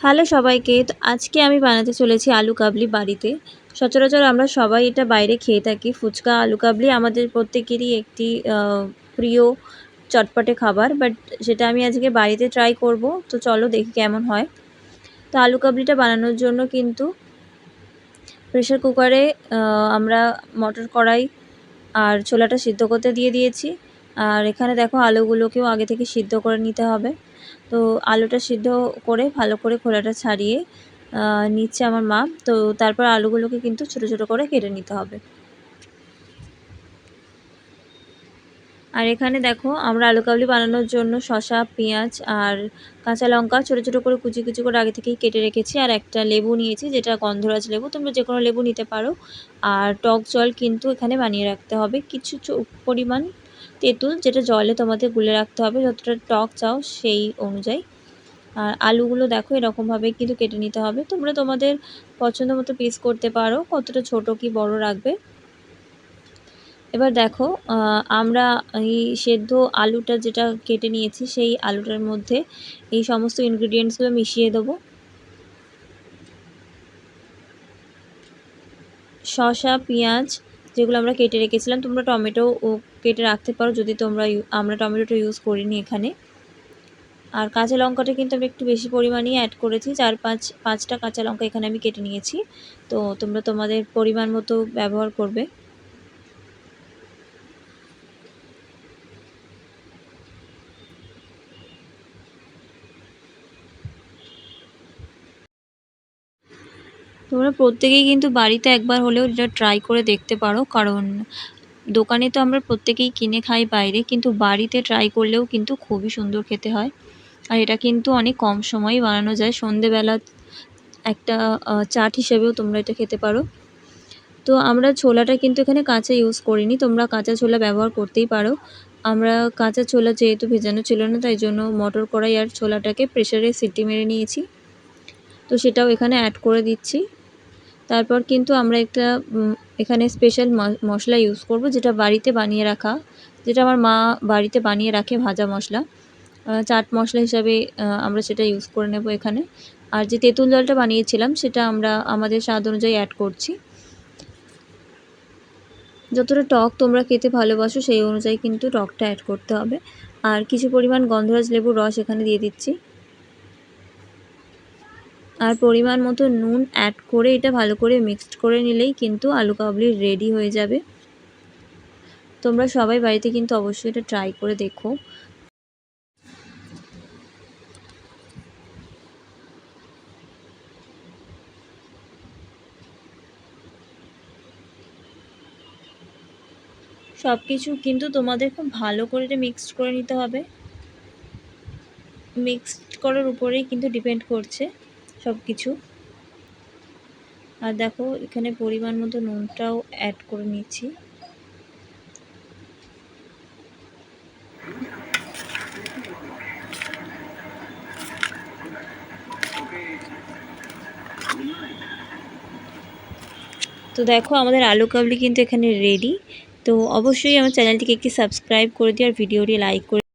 Hello সবাইকে। তো আজকে আমি বানাতে চলেছি আলু কাবলি বাড়িতে। সচরাচর আমরা সবাই এটা বাইরে খেয়ে থাকি। ফুচকা, আলু কাবলি আমাদের প্রত্যেকেরই একটি প্রিয় চটপটে খাবার। বাট সেটা আমি আজকে বাড়িতে ট্রাই করব। তো চলো দেখি কেমন হয়। তো আলু কাবলিটা বানানোর জন্য কিন্তু প্রেসার কুকারে আমরা মটর কড়াই আর ছোলাটা সিদ্ধ করতে দিয়ে দিয়েছি। আর এখানে দেখো আলুগুলোকেও আগে থেকে সিদ্ধ করে নিতে হবে। তো আলুটা সিদ্ধ করে ভালো করে খোলাটা ছাড়িয়ে নিচ্ছে আমার মা। তো তারপর আলুগুলোকে কিন্তু ছোট ছোট করে কেটে নিতে হবে। আর এখানে দেখো আমরা আলু কাবলি বানানোর জন্য শসা, পেঁয়াজ আর কাঁচা লঙ্কা ছোট ছোট করে কুচি কুচি করে আগে থেকেই কেটে রেখেছি। আর একটা লেবু নিয়েছি, যেটা গন্ধরাজ লেবু, তোমরা যে কোনো লেবু নিতে পারো। আর টক জল কিন্তু এখানে বানিয়ে রাখতে হবে, কিছু পরিমাণ তেঁতুল, যেটা জলে তোমাদের গুলে রাখতে হবে যতটা টক চাও সেই অনুযায়ী। আর আলুগুলো দেখো এরকমভাবে কিন্তু কেটে নিতে হবে। তোমরা তোমাদের পছন্দ মতো পিস করতে পারো, কতটা ছোট কি বড় রাখবে। এবার দেখো আমরা এই সেদ্ধ আলুটা যেটা কেটে নিয়েছি সেই আলুটার মধ্যে এই সমস্ত ইনগ্রিডিয়েন্টসগুলো মিশিয়ে দেবো। শসা, পেঁয়াজ যেগুলো আমরা কেটে রেখেছিলাম, তোমরা টমেটো কেটে রাখতে পারো যদি তোমরা আমরা টমেটোটা ইউজ করিনি এখানে। আর কাঁচা লঙ্কাটা কিন্তু আমি একটু বেশি পরিমাণেই অ্যাড করেছি, পাঁচটা কাঁচা লঙ্কা এখানে আমি কেটে নিয়েছি। তো তোমরা তোমাদের পরিমাণ মতো ব্যবহার করবে। তোমরা প্রত্যেকেই কিন্তু বাড়িতে একবার হলেও এটা ট্রাই করে দেখতে পারো, কারণ দোকানে তো আমরা প্রত্যেকেই কিনে খাই বাইরে, কিন্তু বাড়িতে ট্রাই করলেও কিন্তু খুবই সুন্দর খেতে হয়। আর এটা কিন্তু অনেক কম সময়েই বানানো যায়। সন্ধেবেলা একটা চাট হিসেবেও তোমরা এটা খেতে পারো। তো আমরা ছোলাটা কিন্তু এখানে কাঁচা ইউজ করিনি, তোমরা কাঁচা ছোলা ব্যবহার করতেই পারো। আমরা কাঁচা ছোলা যেহেতু ভেজানো ছিল না, তাই জন্য মটর কড়াই আর ছোলাটাকে প্রেসারে সিটি মেরে নিয়েছি। তো সেটাও এখানে অ্যাড করে দিচ্ছি। তারপর কিন্তু আমরা একটা এখানে স্পেশাল মশলা ইউজ করব, যেটা বাড়িতে বানিয়ে রাখা, যেটা আমার মা বাড়িতে বানিয়ে রাখে, ভাজা মশলা, চাট মশলা হিসাবে আমরা সেটা ইউজ করে নেব এখানে। আর যে তেঁতুল জলটা বানিয়েছিলাম সেটা আমরা আমাদের স্বাদ অনুযায়ী অ্যাড করছি। যতটা টক তোমরা খেতে ভালোবাসো সেই অনুযায়ী কিন্তু টকটা অ্যাড করতে হবে। আর কিছু পরিমাণ গন্ধরাজ লেবুর রস এখানে দিয়ে দিচ্ছি। আর পরিমাণ মতো নুন অ্যাড করে এটা ভালো করে মিক্সড করে নিলেই কিন্তু আলু কাবলি রেডি হয়ে যাবে। তোমরা সবাই বাড়িতে কিন্তু অবশ্যই এটা ট্রাই করে দেখো। সব কিছু কিন্তু তোমাদের খুব ভালো করে এটা মিক্সড করে নিতে হবে। মিক্সড করার উপরেই কিন্তু ডিপেন্ড করছে সব কিছু। আর দেখো এখানে পরিমাণ মতো নুনটাও অ্যাড করে নিচ্ছি। তো দেখো আমাদের আলু কাবলি কিন্তু এখানে রেডি। তো অবশ্যই আমার চ্যানেলটিকে একটি সাবস্ক্রাইব করে দিও আর ভিডিওটি লাইক করে